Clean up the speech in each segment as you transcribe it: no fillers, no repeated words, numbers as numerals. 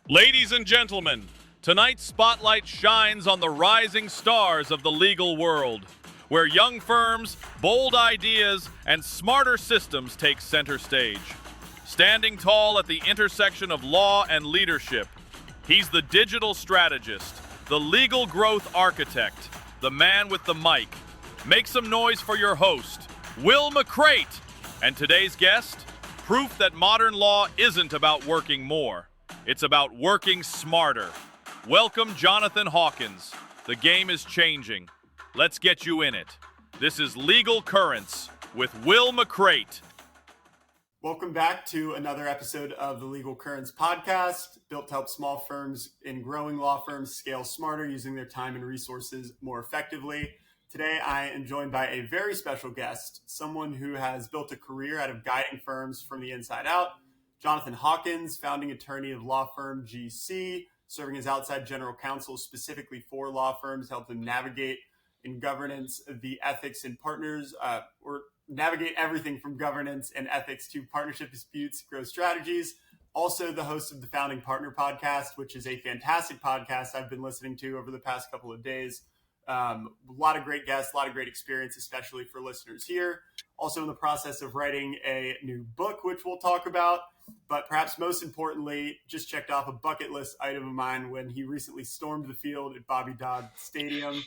Ladies and gentlemen, tonight's spotlight shines on the rising stars of the legal world, where young firms, bold ideas, and smarter systems take center stage. Standing tall at the intersection of law and leadership, he's the digital strategist, the legal growth architect, the man with the mic. Make some noise for your host, Will McCreight. And today's guest, proof that modern law isn't about working more. It's about working smarter. Welcome, Jonathan Hawkins. The game is changing. Let's get you in it. This is Legal Currents with Will McCreight. Welcome back to another episode of the Legal Currents podcast, built to help small firms and growing law firms scale smarter using their time and resources more effectively. Today, I am joined by a very special guest, someone who has built a career out of guiding firms from the inside out. Jonathan Hawkins, founding attorney of law firm GC, serving as outside general counsel specifically for law firms, help them navigate in governance the ethics and partners, or navigate everything from governance and ethics to partnership disputes, growth strategies. Also the host of the Founding Partner podcast, which is a fantastic podcast I've been listening to over the past couple of days. A lot of great guests, a lot of great experience, especially for listeners here. Also in the process of writing a new book, which we'll talk about. But perhaps most importantly, just checked off a bucket list item of mine when he recently stormed the field at Bobby Dodd Stadium.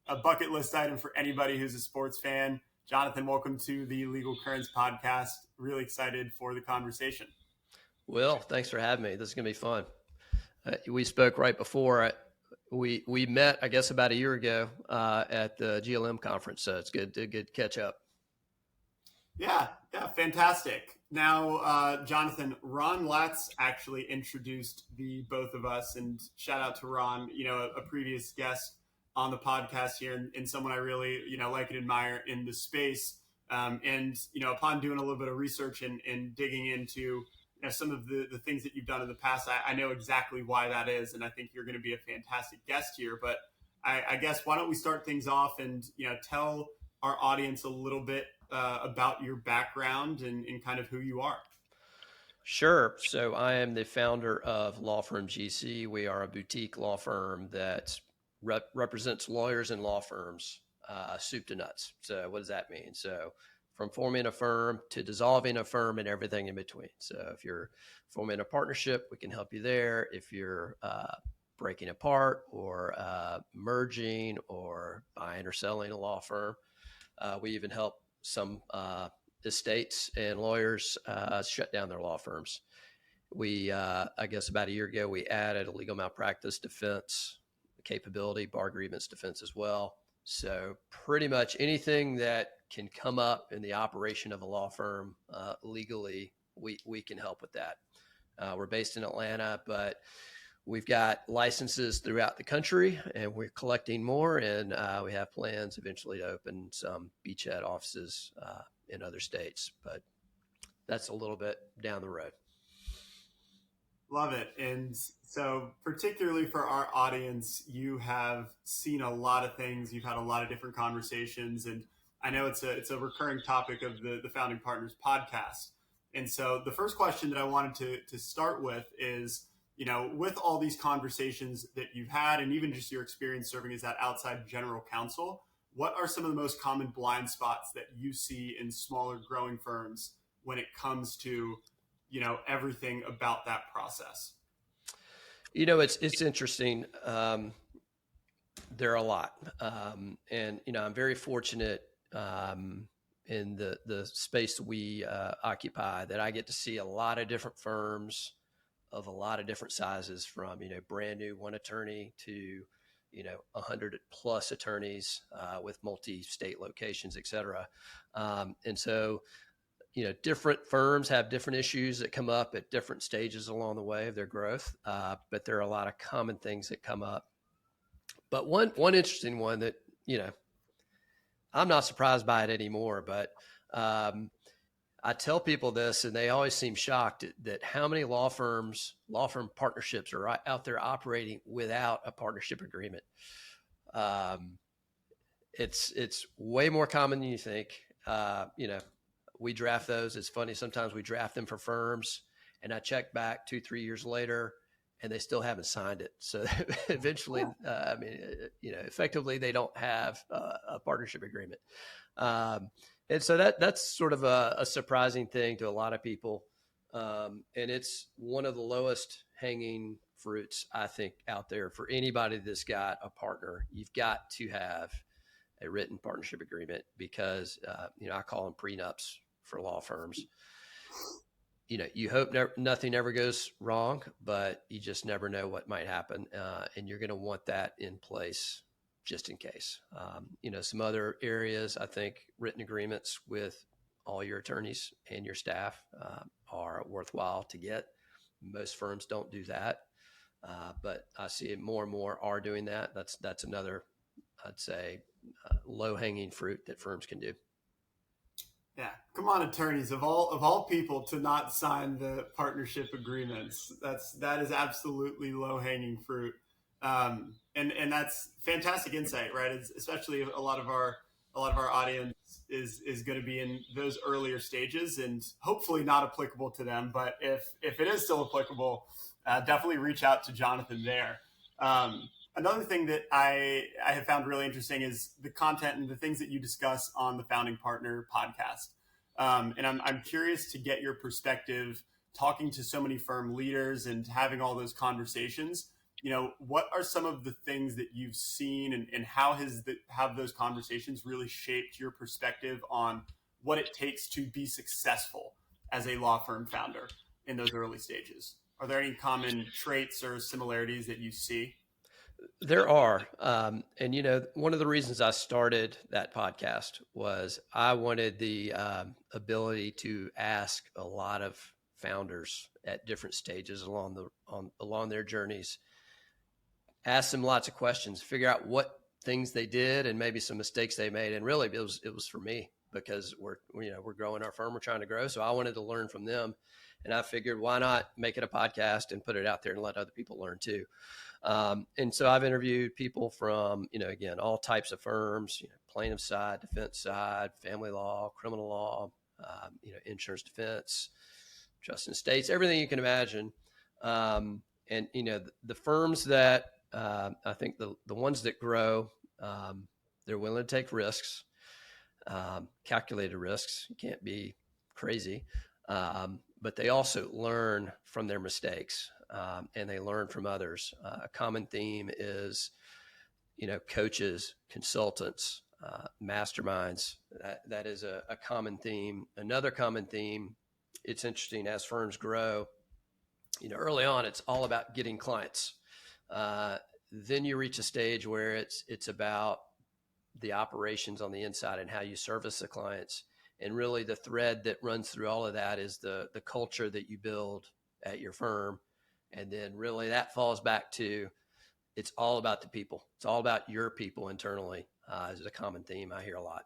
A bucket list item for anybody who's a sports fan. Jonathan, welcome to the Legal Currents podcast. Really excited for the conversation. Will, thanks for having me. This is going to be fun. We spoke right before. We met, I guess, about a year ago at the GLM conference, so it's good to catch up. Yeah, fantastic. Now, Jonathan, Ron Latz actually introduced the both of us, and shout out to Ron, a previous guest on the podcast here, and someone I really, like and admire in the space. And upon doing a little bit of research and digging into some of the things that you've done in the past, I know exactly why that is, and I think you're going to be a fantastic guest here. But I guess why don't we start things off and tell our audience a little bit about your background and kind of who you are. Sure. So I am the founder of Law Firm GC. We are a boutique law firm that represents lawyers and law firms, soup to nuts. So what does that mean? So from forming a firm to dissolving a firm and everything in between. So if you're forming a partnership, we can help you there. If you're breaking apart or merging or buying or selling a law firm, we even help some estates and lawyers shut down their law firms. We, I guess about a year ago, we added a legal malpractice defense capability, bar grievance defense as well. So pretty much anything that can come up in the operation of a law firm legally, we can help with that. We're based in Atlanta, but we've got licenses throughout the country, and we're collecting more, and we have plans eventually to open some beachhead offices in other states, but that's a little bit down the road. Love it. And so particularly for our audience, you have seen a lot of things. You've had a lot of different conversations, and I know it's a recurring topic of the Founding Partners podcast. And so the first question that I wanted to start with is, with all these conversations that you've had, and even just your experience serving as that outside general counsel, what are some of the most common blind spots that you see in smaller growing firms when it comes to, everything about that process? It's interesting. There are a lot. And, I'm very fortunate in the space we occupy that I get to see a lot of different firms of a lot of different sizes, from, brand new one attorney to, 100 plus attorneys with multi-state locations, et cetera. And so, different firms have different issues that come up at different stages along the way of their growth. But there are a lot of common things that come up. But one interesting one that, I'm not surprised by it anymore, but I tell people this, and they always seem shocked that how many law firm partnerships are out there operating without a partnership agreement. It's way more common than you think. We draft those. It's funny. Sometimes we draft them for firms, and I check back 2-3 years later, and they still haven't signed it. So eventually, effectively they don't have a partnership agreement. And so that's sort of a surprising thing to a lot of people. And it's one of the lowest hanging fruits, I think, out there for anybody that's got a partner. You've got to have a written partnership agreement because, I call them prenups for law firms. You hope nothing ever goes wrong, but you just never know what might happen. And you're going to want that in place just in case. Some other areas, I think written agreements with all your attorneys and your staff are worthwhile to get. Most firms don't do that, but I see it more and more are doing that. That's another, I'd say, low-hanging fruit that firms can do. Yeah, come on, attorneys of all people to not sign the partnership agreements. That is absolutely low-hanging fruit, and that's fantastic insight, right? It's, especially a lot of our audience is going to be in those earlier stages, and hopefully not applicable to them. But if it is still applicable, definitely reach out to Jonathan there. Another thing that I have found really interesting is the content and the things that you discuss on the Founding Partner podcast. And I'm curious to get your perspective, talking to so many firm leaders and having all those conversations. What are some of the things that you've seen, and how have those conversations really shaped your perspective on what it takes to be successful as a law firm founder in those early stages? Are there any common traits or similarities that you see? There are. And, one of the reasons I started that podcast was I wanted the ability to ask a lot of founders at different stages along their journeys, ask them lots of questions, figure out what things they did and maybe some mistakes they made. And really it was for me, because we're growing our firm, we're trying to grow. So I wanted to learn from them. And I figured, why not make it a podcast and put it out there and let other people learn too. And so I've interviewed people from, again, all types of firms, plaintiff side, defense side, family law, criminal law, insurance defense, trust and estates, everything you can imagine. And, the firms that I think the ones that grow, they're willing to take risks, calculated risks. You can't be crazy. But they also learn from their mistakes, and they learn from others. A common theme is, coaches, consultants, masterminds. That is a common theme. Another common theme, it's interesting, as firms grow, early on, it's all about getting clients. Then you reach a stage where it's about the operations on the inside and how you service the clients. And really the thread that runs through all of that is the culture that you build at your firm. And then really that falls back to, it's all about the people. It's all about your people internally, is a common theme I hear a lot.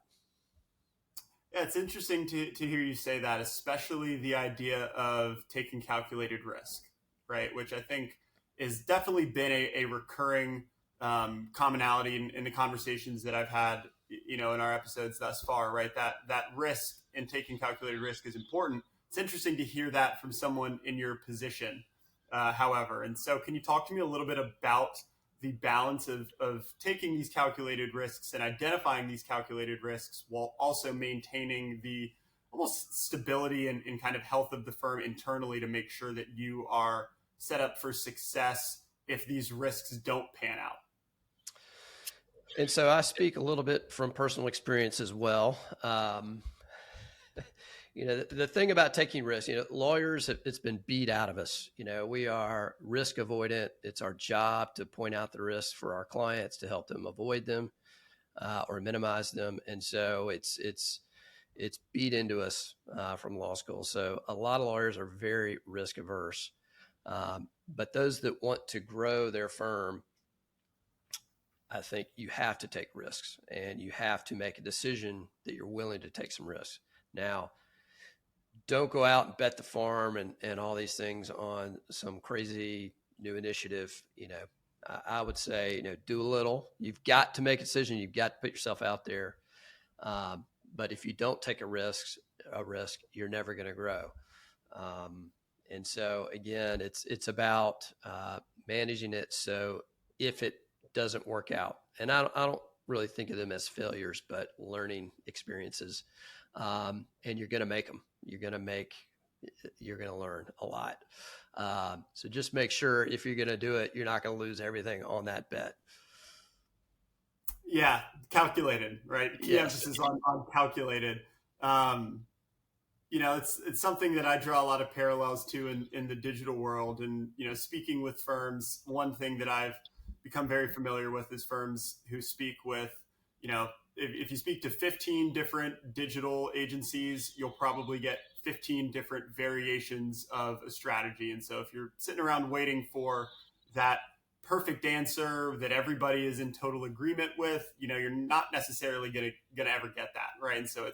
Yeah, it's interesting to hear you say that, especially the idea of taking calculated risk, right? Which I think has definitely been a recurring commonality in the conversations that I've had, in our episodes thus far, right? That risk and taking calculated risk is important. It's interesting to hear that from someone in your position, however. And so can you talk to me a little bit about the balance of taking these calculated risks and identifying these calculated risks while also maintaining the almost stability and kind of health of the firm internally to make sure that you are set up for success if these risks don't pan out? And so I speak a little bit from personal experience as well. The thing about taking risks, lawyers, it's been beat out of us. We are risk avoidant. It's our job to point out the risks for our clients, to help them avoid them or minimize them. And so it's beat into us from law school. So a lot of lawyers are very risk averse. But those that want to grow their firm, I think you have to take risks, and you have to make a decision that you're willing to take some risks. Now, don't go out and bet the farm and all these things on some crazy new initiative. I would say, do a little. You've got to make a decision. You've got to put yourself out there. But if you don't take a risk, you're never going to grow. And so again, it's about managing it. So if it doesn't work out, and I don't really think of them as failures, but learning experiences, and you're going to make them. You're going to learn a lot. So just make sure if you're going to do it, you're not going to lose everything on that bet. Yeah, calculated, right? Key emphasis on calculated. It's something that I draw a lot of parallels to in the digital world. And, speaking with firms, one thing that I've become very familiar with is firms who speak with, if you speak to 15 different digital agencies, you'll probably get 15 different variations of a strategy. And so if you're sitting around waiting for that perfect answer that everybody is in total agreement with, you're not necessarily going to ever get that, right? And so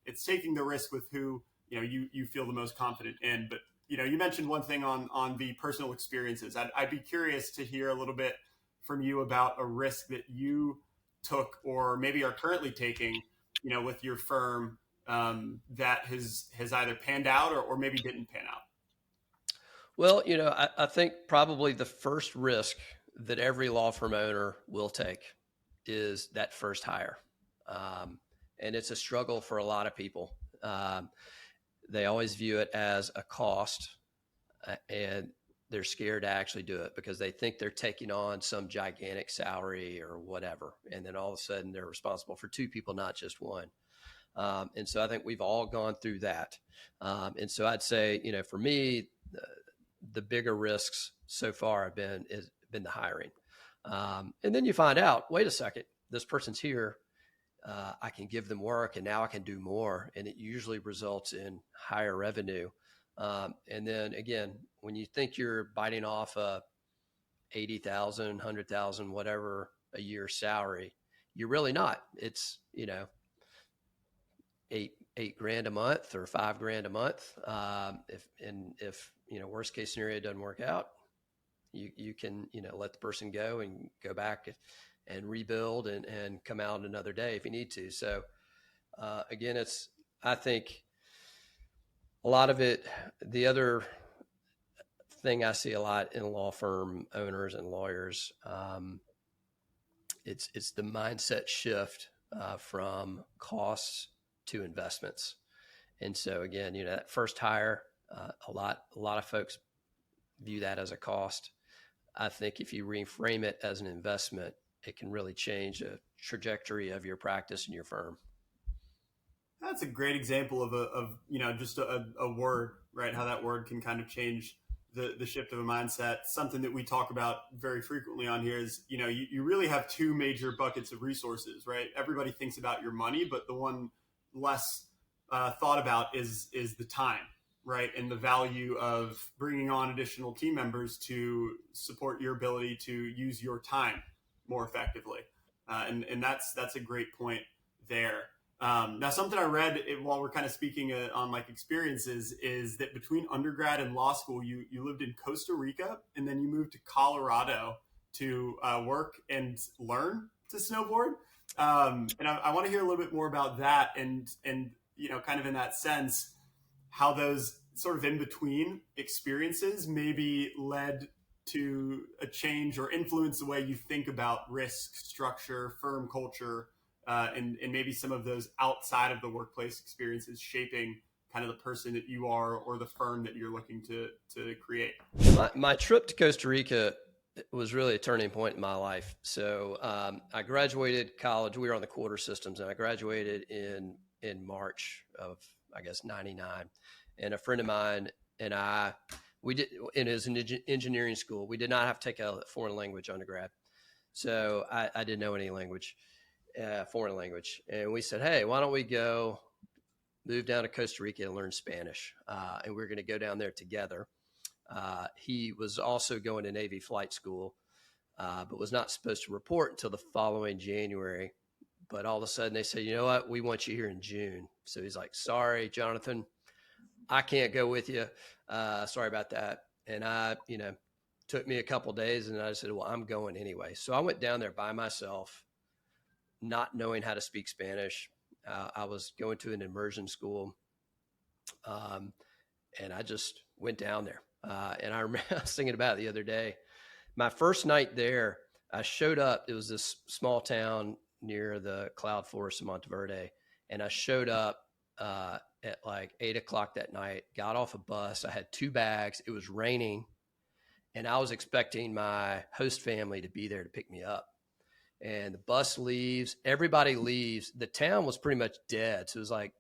it's taking the risk with who you feel the most confident in. But you mentioned one thing on the personal experiences. I'd be curious to hear a little bit from you about a risk that you took or maybe are currently taking, with your firm, that has either panned out or maybe didn't pan out. Well, I think probably the first risk that every law firm owner will take is that first hire. And it's a struggle for a lot of people. They always view it as a cost, and they're scared to actually do it because they think they're taking on some gigantic salary or whatever. And then all of a sudden they're responsible for two people, not just one. And so I think we've all gone through that. And so I'd say, for me, the bigger risks so far have been the hiring. And then you find out, wait a second, this person's here. I can give them work and now I can do more. And it usually results in higher revenue. And then again, when you think you're biting off a 80,000, 100,000, whatever a year salary, you're really not. It's, eight grand a month or $5,000 a month. If worst case scenario doesn't work out, you can, let the person go and go back and rebuild and come out another day if you need to. So, again, I think a lot of it, the other thing I see a lot in law firm owners and lawyers, it's the mindset shift from costs to investments. And so again, that first hire, a lot of folks view that as a cost. I think if you reframe it as an investment, it can really change the trajectory of your practice and your firm. That's a great example of just a word, right? How that word can kind of change the shift of a mindset. Something that we talk about very frequently on here is, you really have two major buckets of resources, right? Everybody thinks about your money, but the one less thought about is the time, right? And the value of bringing on additional team members to support your ability to use your time more effectively. And that's a great point there. Now, something I read while we're kind of speaking on like experiences is that between undergrad and law school, you lived in Costa Rica and then you moved to Colorado to work and learn to snowboard. And I want to hear a little bit more about that and kind of in that sense, how those sort of in between experiences maybe led to a change or influence the way you think about risk, structure, firm culture, and maybe some of those outside of the workplace experiences shaping kind of the person that you are or the firm that you're looking to create. My trip to Costa Rica was really a turning point in my life. So I graduated college. We were on the quarter systems, and I graduated in March of, I guess, 99. And a friend of mine and I, it was an engineering school. We did not have to take a foreign language undergrad. So I didn't know any language, foreign language. And we said, hey, why don't we go move down to Costa Rica and learn Spanish? And we're going to go down there together. He was also going to Navy flight school, but was not supposed to report until the following January. But all of a sudden they said, you know what, we want you here in June. So he's like, sorry, Jonathan, I can't go with you. Sorry about that. And took me a couple of days and I said, well, I'm going anyway. So I went down there by myself, not knowing how to speak Spanish. I was going to an immersion school. And I just went down there And I remember I was thinking about it the other day. My first night there, I showed up. It was this small town near the cloud forest in Monteverde. And I showed up at like 8 o'clock that night, got off a bus. I had 2 bags. It was raining. And I was expecting my host family to be there to pick me up. And the bus leaves, everybody leaves. The town was pretty much dead. So it was like,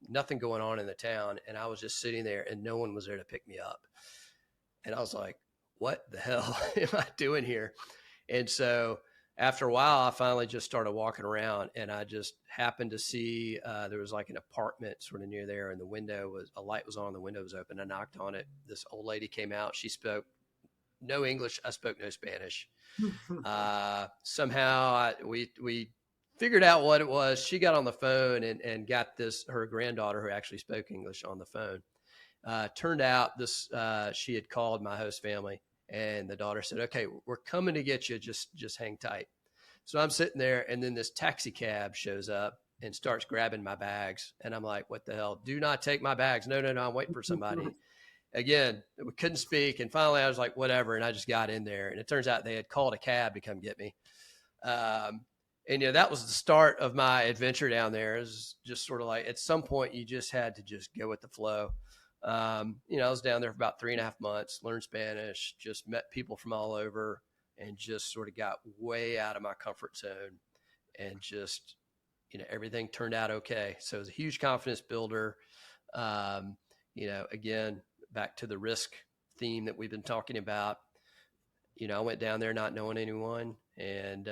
nothing going on in the town. And I was just sitting there and no one was there to pick me up. And I was like, what the hell am I doing here? And so after a while, I finally just started walking around and I just happened to see there was like an apartment sort of near there and a light was on, the window was open. I knocked on it. This old lady came out. She spoke no English. I spoke no Spanish. Somehow we figured out what it was. She got on the phone and got her granddaughter who actually spoke English on the phone. Turned out she had called my host family and the daughter said, okay, we're coming to get you. Just hang tight. So I'm sitting there and then this taxi cab shows up and starts grabbing my bags. And I'm like, what the hell? Do not take my bags. No, I'm waiting for somebody. Again, we couldn't speak. And finally I was like, whatever. And I just got in there and it turns out they had called a cab to come get me. And that was the start of my adventure down there. It was just sort of like, at some point you just had to just go with the flow. I was down there for about 3.5 months, learned Spanish, just met people from all over and just sort of got way out of my comfort zone and just, everything turned out okay. So it was a huge confidence builder. Again, back to the risk theme that we've been talking about, I went down there not knowing anyone and,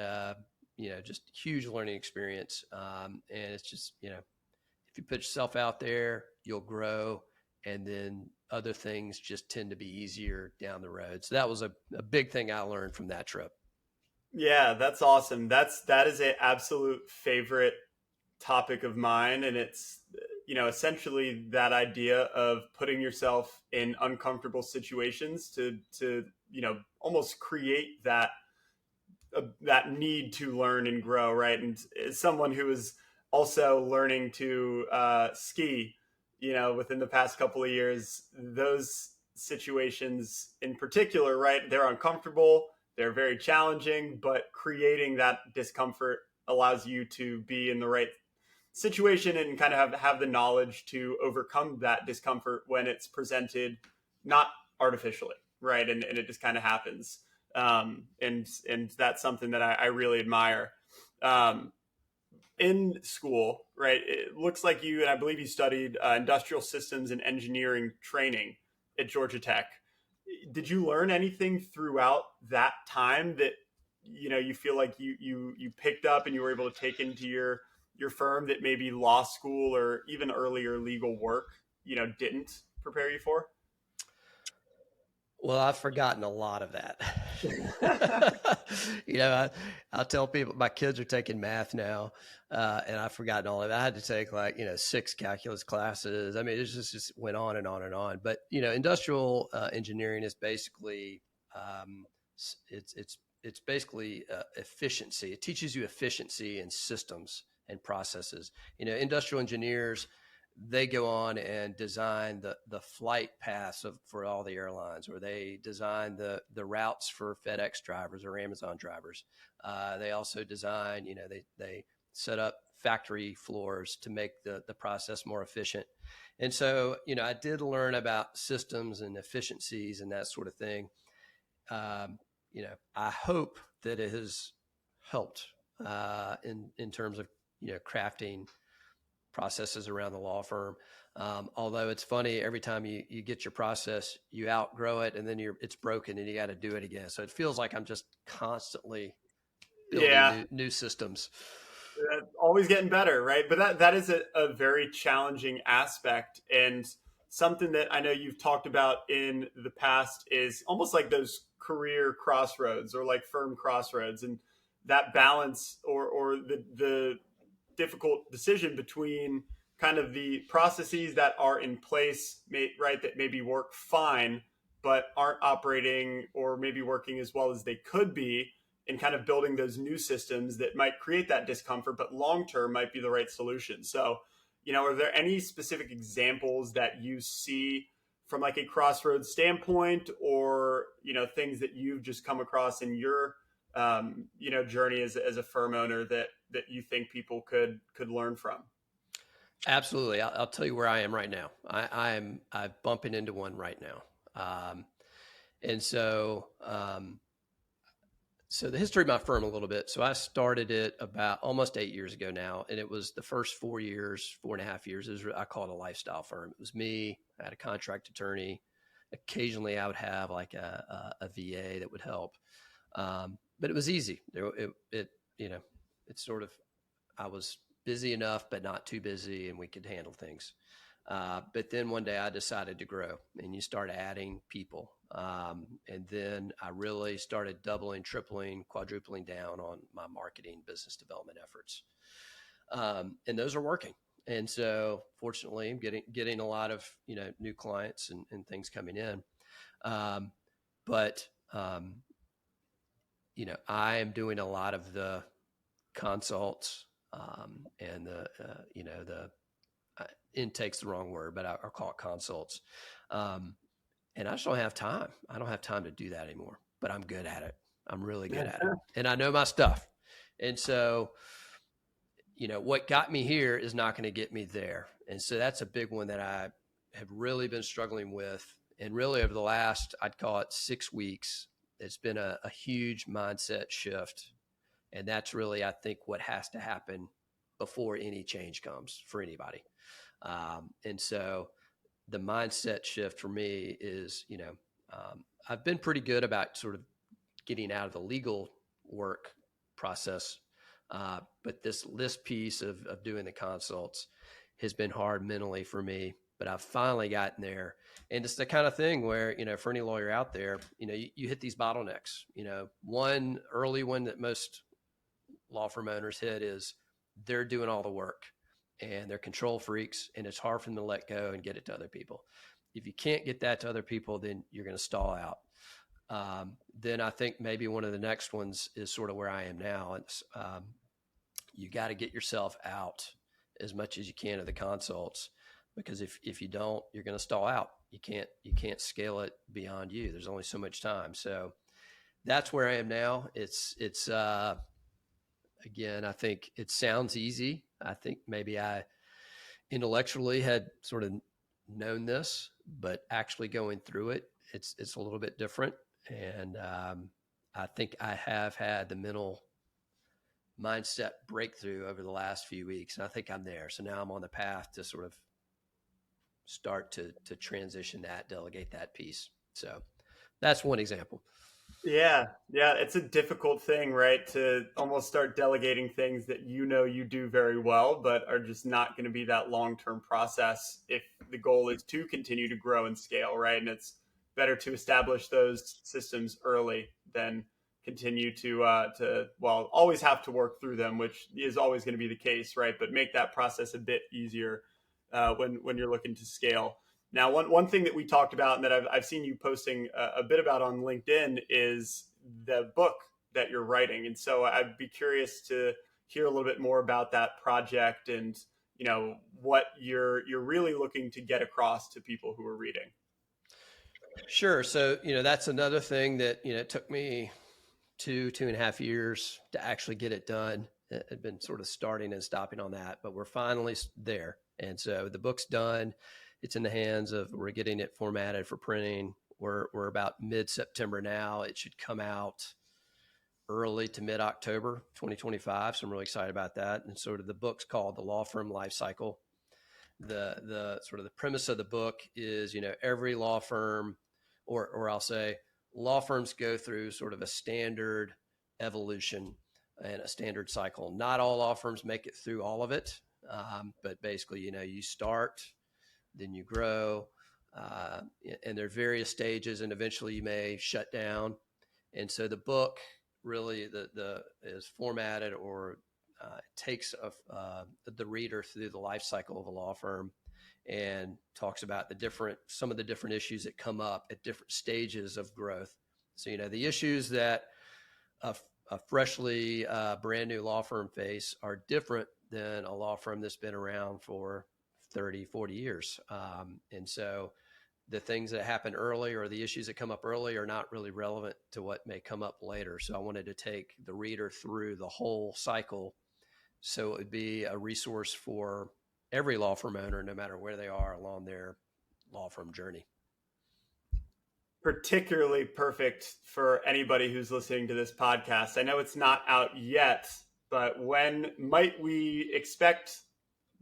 just huge learning experience. And it's just, if you put yourself out there, you'll grow. And then other things just tend to be easier down the road. So that was a big thing I learned from that trip. Yeah, that's awesome. That is an absolute favorite topic of mine. And it's, essentially that idea of putting yourself in uncomfortable situations to almost create that need to learn and grow. Right. And as someone who is also learning to ski, within the past couple of years, those situations in particular, right, they're uncomfortable, they're very challenging, but creating that discomfort allows you to be in the right situation and kind of have the knowledge to overcome that discomfort when it's presented not artificially, right? And it just kind of happens. And that's something that I really admire. In school, right, it looks like you, and I believe you studied industrial systems and engineering training at Georgia Tech. Did you learn anything throughout that time that, you feel like you picked up and you were able to take into your firm that maybe law school or even earlier legal work, didn't prepare you for? Well, I've forgotten a lot of that. I'll tell people my kids are taking math now, and I've forgotten all of it. I had to take 6 calculus classes. I mean, it just went on and on and on. But industrial engineering is basically it's basically efficiency. It teaches you efficiency in systems and processes. Industrial engineers, they go on and design the flight paths for all the airlines, or they design the routes for FedEx drivers or Amazon drivers. They also design, they set up factory floors to make the process more efficient. And so, I did learn about systems and efficiencies and that sort of thing. I hope that it has helped in terms of, crafting processes around the law firm. Although it's funny, every time you get your process, you outgrow it and then it's broken and you got to do it again. So it feels like I'm just constantly building new systems. Always getting better, right? But that is a very challenging aspect, and something that I know you've talked about in the past is almost like those career crossroads or like firm crossroads, and that balance or the difficult decision between kind of the processes that are in place, right, that maybe work fine, but aren't operating or maybe working as well as they could be, and kind of building those new systems that might create that discomfort, but long-term might be the right solution. So, are there any specific examples that you see from like a crossroads standpoint, or, things that you've just come across in your, journey as a firm owner that you think people could learn from? Absolutely. I'll tell you where I am right now. I'm bumping into one right now. And so, so the history of my firm a little bit. So I started it about almost 8 years ago now, and it was the first 4.5 years. I call it a lifestyle firm. It was me. I had a contract attorney. Occasionally, I would have like a VA that would help, but it was easy. It's sort of, I was busy enough, but not too busy, and we could handle things. But then one day I decided to grow, and you start adding people. And then I really started doubling, tripling, quadrupling down on my marketing, business development efforts. And those are working. And so fortunately I'm getting a lot of, new clients and things coming in. But I am doing a lot of the consults, and the intake's the wrong word, but I'll call it consults. And I just don't have time. I don't have time to do that anymore, but I'm good at it. I'm really good at it. And I know my stuff. And so, what got me here is not going to get me there. And so that's a big one that I have really been struggling with. And really over the last, I'd call it 6 weeks, it's been a huge mindset shift. And that's really, I think, what has to happen before any change comes for anybody. And so the mindset shift for me is, I've been pretty good about sort of getting out of the legal work process. But this piece of doing the consults has been hard mentally for me, but I've finally gotten there. And it's the kind of thing where, for any lawyer out there, you hit these bottlenecks. One early one that most law firm owners hit is they're doing all the work and they're control freaks, and it's hard for them to let go and get it to other people. If you can't get that to other people, then you're going to stall out. Then I think maybe one of the next ones is sort of where I am now. It's, you got to get yourself out as much as you can of the consults, because if you don't, you're going to stall out. You can't scale it beyond you. There's only so much time. So that's where I am now. It's again, I think it sounds easy. I think maybe I intellectually had sort of known this, but actually going through it, it's a little bit different. And I think I have had the mental mindset breakthrough over the last few weeks, and I think I'm there. So now I'm on the path to sort of start to transition that, delegate that piece. So that's one example. Yeah. It's a difficult thing, right? To almost start delegating things that you do very well, but are just not going to be that long-term process if the goal is to continue to grow and scale, right? And it's better to establish those systems early than continue to always have to work through them, which is always going to be the case, right? But make that process a bit easier when you're looking to scale. Now, one thing that we talked about and that I've seen you posting a bit about on LinkedIn is the book that you're writing. And so I'd be curious to hear a little bit more about that project and, what you're really looking to get across to people who are reading. Sure. So, that's another thing that, it took me 2.5 years to actually get it done. It had been sort of starting and stopping on that, but we're finally there. And so the book's done. It's in the hands of, we're getting it formatted for printing. We're about mid-September now. It should come out early to mid-October 2025. So I'm really excited about that. And sort of the book's called The Law Firm Life Cycle. The sort of the premise of the book is, every law firm, or I'll say law firms go through sort of a standard evolution and a standard cycle. Not all law firms make it through all of it. But basically, you start, then you grow, and there are various stages, and eventually you may shut down. And so the book really is formatted or takes the reader through the life cycle of a law firm and talks about some of the different issues that come up at different stages of growth. So, the issues that a freshly brand new law firm face are different than a law firm that's been around for 30, 40 years. And so the things that happen early or the issues that come up early are not really relevant to what may come up later. So I wanted to take the reader through the whole cycle, so it would be a resource for every law firm owner, no matter where they are along their law firm journey. Particularly perfect for anybody who's listening to this podcast. I know it's not out yet, but when might we expect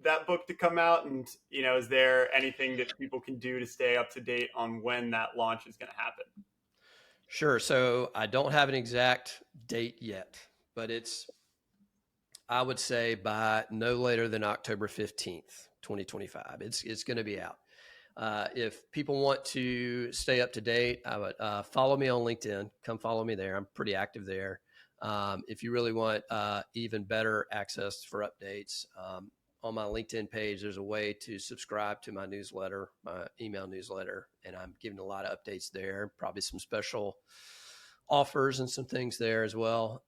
that book to come out? And, is there anything that people can do to stay up to date on when that launch is going to happen? Sure. So I don't have an exact date yet, but I would say by no later than October 15th, 2025, it's going to be out. If people want to stay up to date, I would follow me on LinkedIn. Come follow me there. I'm pretty active there. If you really want even better access for updates, on my LinkedIn page, there's a way to subscribe to my newsletter, my email newsletter, and I'm giving a lot of updates there, probably some special offers and some things there as well.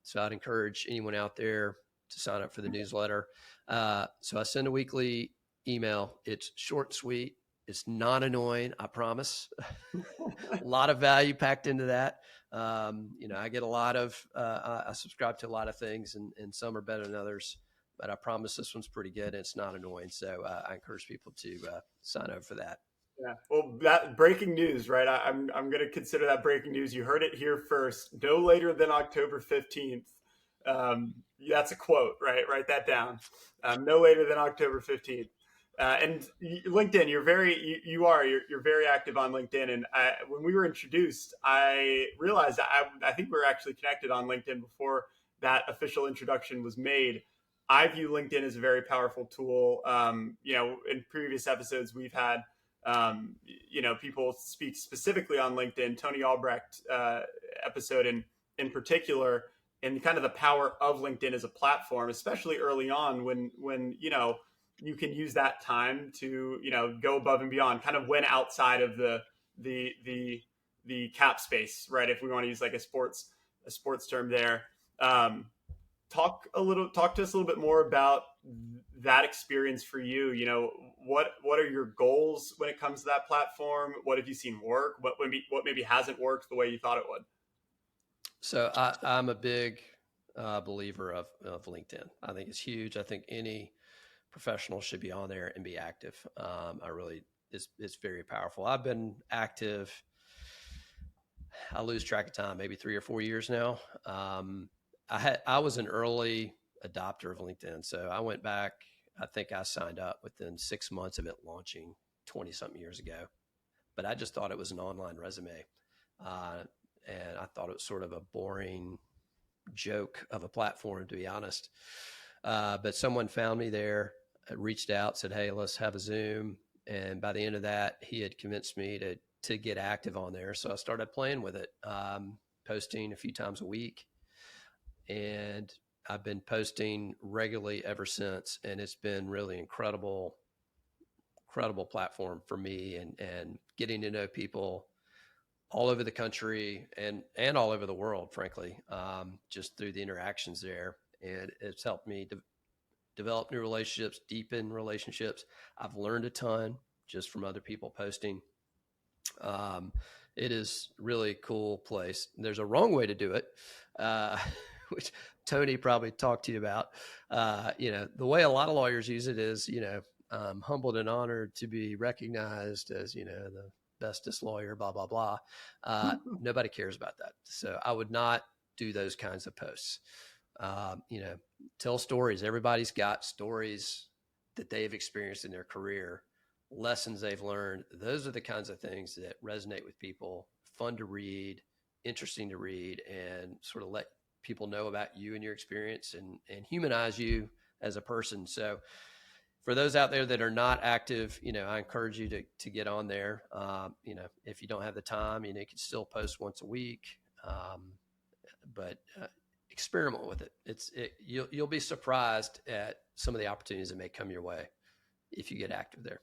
So I'd encourage anyone out there to sign up for the newsletter. So I send a weekly email. It's short, sweet. It's not annoying, I promise. A lot of value packed into that. I get a lot of, I subscribe to a lot of things, and some are better than others, but I promise this one's pretty good and it's not annoying. So I encourage people to sign up for that. Yeah. Well, that breaking news, right? I'm going to consider that breaking news. You heard it here first. No later than October 15th. That's a quote, right? Write that down. No later than October 15th. And LinkedIn, you're very active on LinkedIn. And when we were introduced, I realized I think we were actually connected on LinkedIn before that official introduction was made. I view LinkedIn as a very powerful tool. In previous episodes, we've had, people speak specifically on LinkedIn, Tony Albrecht episode in particular, and kind of the power of LinkedIn as a platform, especially early on when you can use that time to, go above and beyond, kind of when outside of the cap space, right? If we want to use like a sports term there. Talk to us a little bit more about that experience for you. What are your goals when it comes to that platform? What have you seen work? What maybe hasn't worked the way you thought it would? So I'm a big believer of LinkedIn. I think it's huge. I think any professional should be on there and be active. It's very powerful. I've been active, I lose track of time, maybe 3 or 4 years now. I was an early adopter of LinkedIn. So I went back, I think I signed up within 6 months of it launching 20 something years ago, but I just thought it was an online resume. And I thought it was sort of a boring joke of a platform, to be honest. But someone found me there, reached out, said, "Hey, let's have a Zoom." And by the end of that, he had convinced me to get active on there. So I started playing with it, posting a few times a week. And I've been posting regularly ever since. And it's been really incredible platform for me and getting to know people all over the country and all over the world, frankly, just through the interactions there. And it's helped me develop new relationships, deepen relationships. I've learned a ton just from other people posting. It is really a cool place. There's a wrong way to do it, which Tony probably talked to you about. The way a lot of lawyers use it is, humbled and honored to be recognized as, the bestest lawyer, blah, blah, blah. Nobody cares about that. So I would not do those kinds of posts. Tell stories. Everybody's got stories that they've experienced in their career, lessons they've learned. Those are the kinds of things that resonate with people, fun to read, interesting to read, and sort of let people know about you and your experience and humanize you as a person. So for those out there that are not active, I encourage you to get on there. If you don't have the time, you can still post once a week, but experiment with it. You'll be surprised at some of the opportunities that may come your way if you get active there.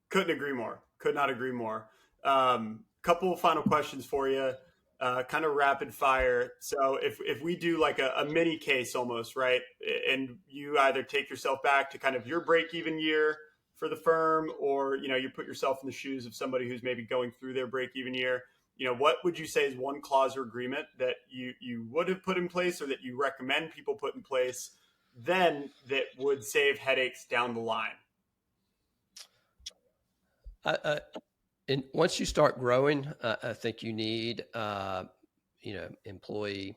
Couldn't agree more. Could not agree more. Couple final questions for you, kind of rapid fire. So if we do like a mini case almost, right? And you either take yourself back to kind of your break-even year for the firm, or, you put yourself in the shoes of somebody who's maybe going through their break-even year, what would you say is one clause or agreement that you would have put in place, or that you recommend people put in place then, that would save headaches down the line? And once you start growing, I think you need, employee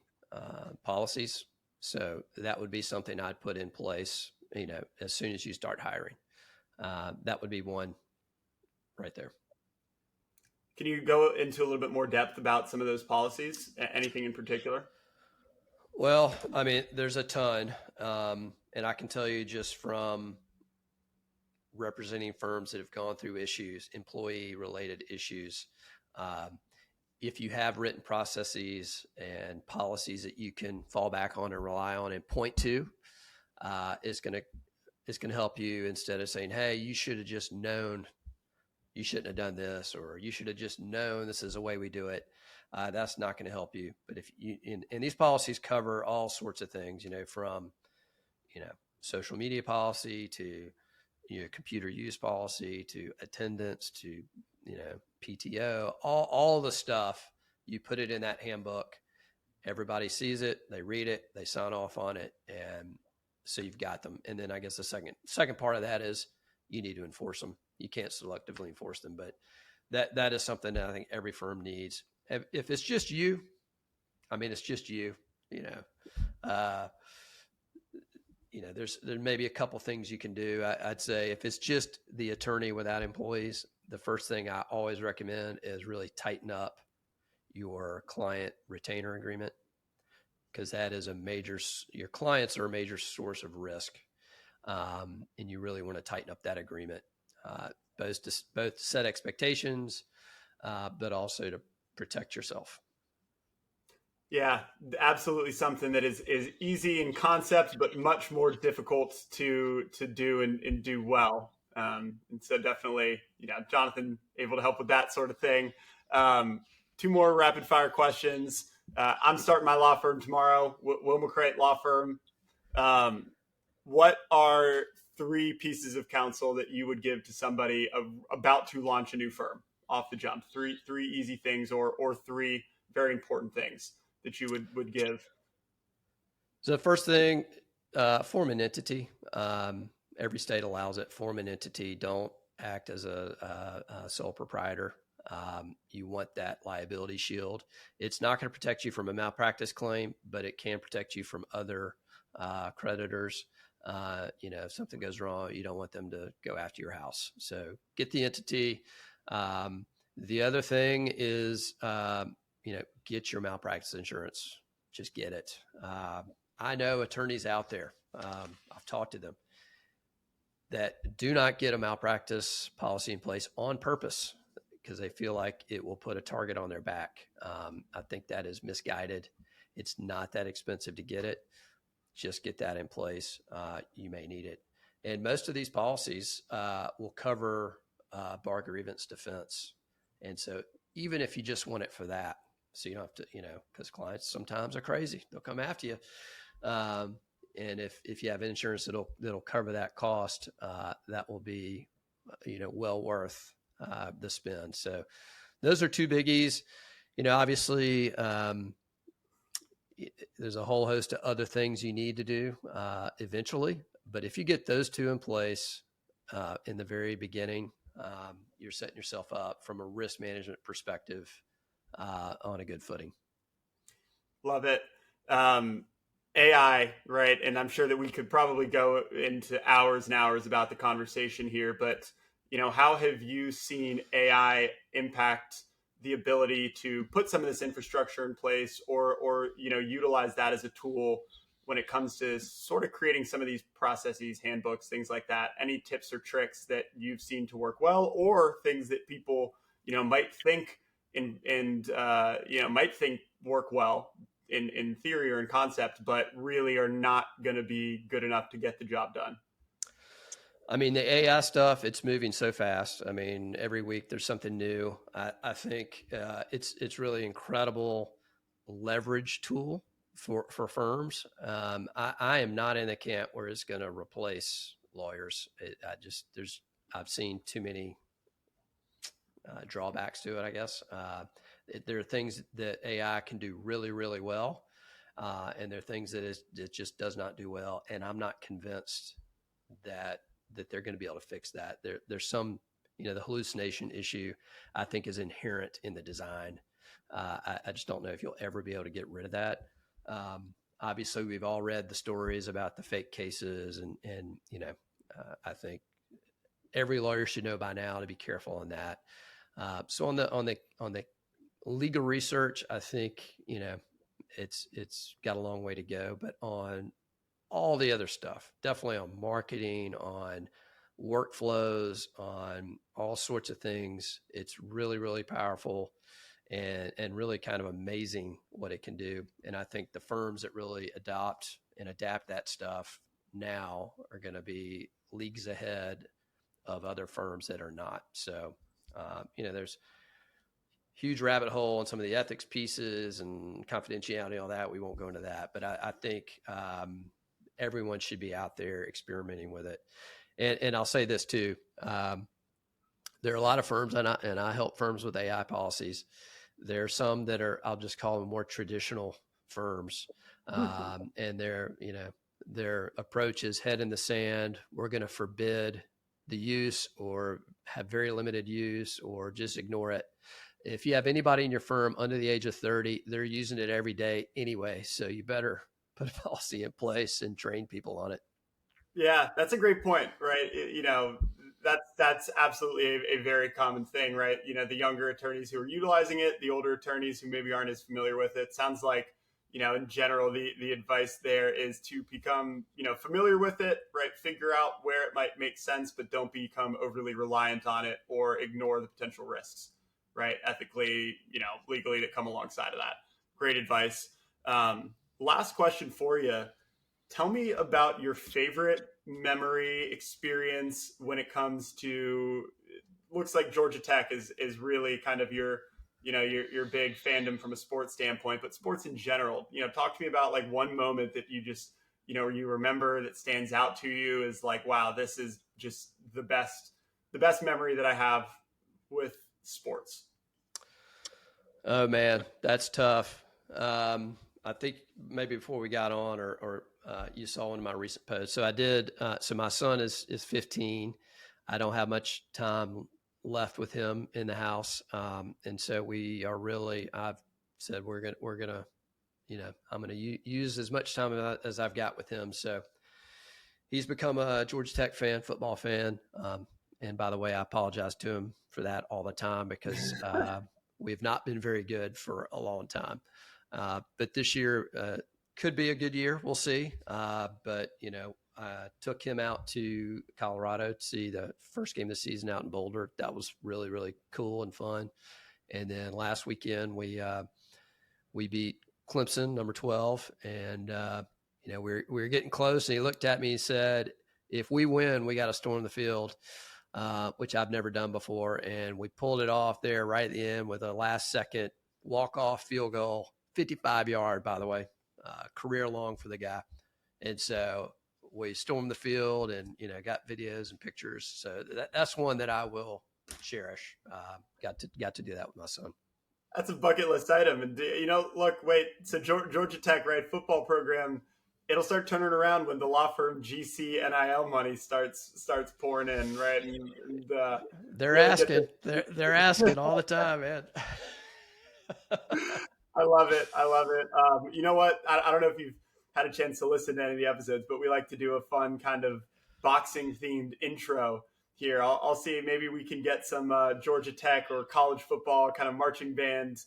policies. So that would be something I'd put in place, as soon as you start hiring. That would be one right there. Can you go into a little bit more depth about some of those policies? Anything in particular? Well, I mean, there's a ton. And I can tell you just from representing firms that have gone through issues, employee-related issues, if you have written processes and policies that you can fall back on and rely on and point to, it's going to help you, instead of saying, hey, you should have just known you shouldn't have done this, or you should have just known this is the way we do it. That's not going to help you. But if you, and these policies cover all sorts of things, from, social media policy to, computer use policy to attendance to, PTO, all the stuff. You put it in that handbook, everybody sees it, they read it, they sign off on it. And so you've got them. And then I guess the second part of that is you need to enforce them. You can't selectively enforce them, but that is something that I think every firm needs. If it's just you, it's just you, there may be a couple things you can do. I'd say if it's just the attorney without employees, the first thing I always recommend is really tighten up your client retainer agreement, because that is your clients are a major source of risk. And you really want to tighten up that agreement, both to set expectations, but also to protect yourself. Yeah, absolutely. Something that is easy in concept, but much more difficult to do and do well. And so definitely, Jonathan able to help with that sort of thing. Two more rapid fire questions. I'm starting my law firm tomorrow, William McCreight Law Firm. What are 3 pieces of counsel that you would give to somebody about to launch a new firm off the jump? Three easy things, or 3 very important things that you would give? So the first thing, form an entity. Every state allows it. Form an entity. Don't act as a sole proprietor. You want that liability shield. It's not going to protect you from a malpractice claim, but it can protect you from other creditors. If something goes wrong, you don't want them to go after your house. So get the entity. The other thing is, get your malpractice insurance. Just get it. I know attorneys out there, I've talked to them, that do not get a malpractice policy in place on purpose because they feel like it will put a target on their back. I think that is misguided. It's not that expensive to get it. Just get that in place. You may need it. And most of these policies will cover bar grievance defense. And so even if you just want it for that, so you don't have to, because clients sometimes are crazy. They'll come after you. And if you have insurance that'll cover that cost, that will be, well worth the spend. So those are 2 biggies. Obviously, there's a whole host of other things you need to do eventually. But if you get those 2 in place in the very beginning, you're setting yourself up from a risk management perspective on a good footing. Love it. AI, right? And I'm sure that we could probably go into hours and hours about the conversation here, but how have you seen AI impact the ability to put some of this infrastructure in place, or utilize that as a tool when it comes to sort of creating some of these processes, handbooks, things like that? Any tips or tricks that you've seen to work well, or things that people might think might think work well in theory or in concept, but really are not going to be good enough to get the job done? The AI stuff, it's moving so fast. Every week there's something new. I think it's really incredible leverage tool for firms. I am not in the camp where it's going to replace lawyers. I've seen too many drawbacks to it, I guess. There are things that AI can do really, really well. And there are things that it just does not do well. And I'm not convinced that they're going to be able to fix that. There's some, the hallucination issue, I think, is inherent in the design. I just don't know if you'll ever be able to get rid of that. Obviously, we've all read the stories about the fake cases, and I think every lawyer should know by now to be careful on that. So on the legal research, I think it's got a long way to go. But on all the other stuff, definitely on marketing, on workflows, on all sorts of things, it's really, really powerful and really kind of amazing what it can do. And I think the firms that really adopt and adapt that stuff now are going to be leagues ahead of other firms that are not. So, there's huge rabbit hole on some of the ethics pieces and confidentiality and all that. We won't go into that, but I think everyone should be out there experimenting with it. And I'll say this too. There are a lot of firms, and I help firms with AI policies. There are some that are, I'll just call them more traditional firms. And their approach is head in the sand. We're going to forbid the use or have very limited use or just ignore it. If you have anybody in your firm under the age of 30, they're using it every day anyway. So you better put a policy in place and train people on it. Yeah, that's a great point, right? That's absolutely a very common thing, right? The younger attorneys who are utilizing it, the older attorneys who maybe aren't as familiar with it. Sounds like, in general, the advice there is to become, familiar with it, right? Figure out where it might make sense, but don't become overly reliant on it or ignore the potential risks, right? Ethically, legally that come alongside of that. Great advice. Last question for you. Tell me about your favorite memory experience when it comes to, looks like Georgia Tech is really kind of your big fandom from a sports standpoint, but sports in general. Talk to me about like one moment that you just, you remember that stands out to you is like, wow, this is just the best memory that I have with sports. Oh man, that's tough. I think maybe before we got on or you saw one of my recent posts. So I did. So my son is 15. I don't have much time left with him in the house. And so we are really, I've said, we're going to, I'm going to use as much time as I've got with him. So he's become a Georgia Tech fan, football fan. And by the way, I apologize to him for that all the time because we've not been very good for a long time. But this year could be a good year. We'll see. But, I took him out to Colorado to see the first game of the season out in Boulder. That was really, really cool and fun. And then last weekend, we beat Clemson, number 12. And, we were getting close. And he looked at me and said, if we win, we got to storm the field, which I've never done before. And we pulled it off there right at the end with a last second walk-off field goal, 55-yard, by the way, career long for the guy. And so we stormed the field and, got videos and pictures. So that's one that I will cherish. Got to do that with my son. That's a bucket list item. And, so Georgia Tech, right, football program, it'll start turning around when the law firm GC NIL money starts pouring in, right? And they're asking. They're asking all the time, man. I love it. You know what? I don't know if you've had a chance to listen to any of the episodes, but we like to do a fun kind of boxing themed intro here. I'll see, maybe we can get some Georgia Tech or college football kind of marching band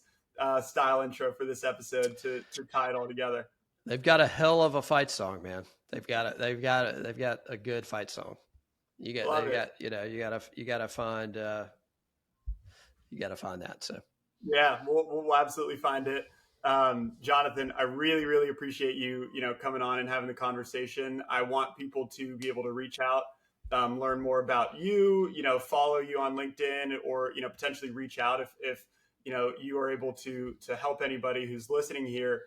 style intro for this episode to tie it all together. They've got a hell of a fight song, man. They've got a good fight song. You gotta find that. So yeah, we'll absolutely find it. Jonathan, I really, really appreciate you, coming on and having the conversation. I want people to be able to reach out, learn more about you, follow you on LinkedIn or, potentially reach out if you are able to help anybody who's listening here,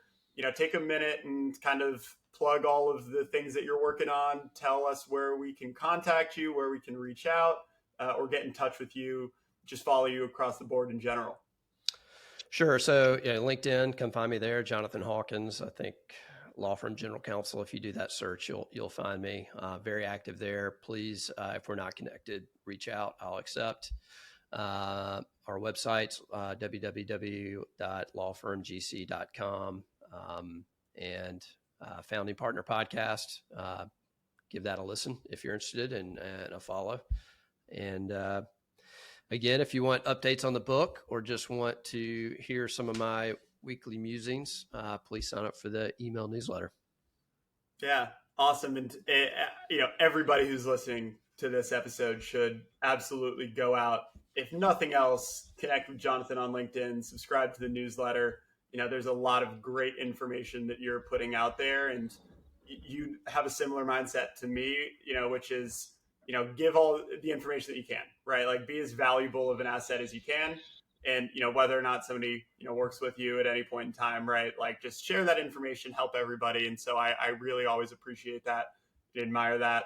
take a minute and kind of plug all of the things that you're working on. Tell us where we can contact you, where we can reach out, or get in touch with you, just follow you across the board in general? Sure. So LinkedIn, come find me there. Jonathan Hawkins, I think law firm general counsel. If you do that search, you'll find me. Very active there. Please, if we're not connected, reach out. I'll accept. Our website, www.lawfirmgc.com, and Founding Partner Podcast. Give that a listen if you're interested, and a follow. And again, if you want updates on the book or just want to hear some of my weekly musings, please sign up for the email newsletter. Yeah, awesome. And everybody who's listening to this episode should absolutely go out. If nothing else, connect with Jonathan on LinkedIn, subscribe to the newsletter. There's a lot of great information that you're putting out there, and you have a similar mindset to me, which is, give all the information that you can, right? Like, be as valuable of an asset as you can. And, whether or not somebody, works with you at any point in time, right? Like, just share that information, help everybody. And so I really always appreciate that, admire that.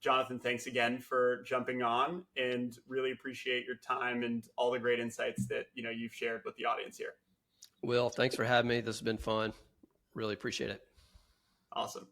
Jonathan, thanks again for jumping on, and really appreciate your time and all the great insights that, you've shared with the audience here. Will, thanks for having me. This has been fun. Really appreciate it. Awesome.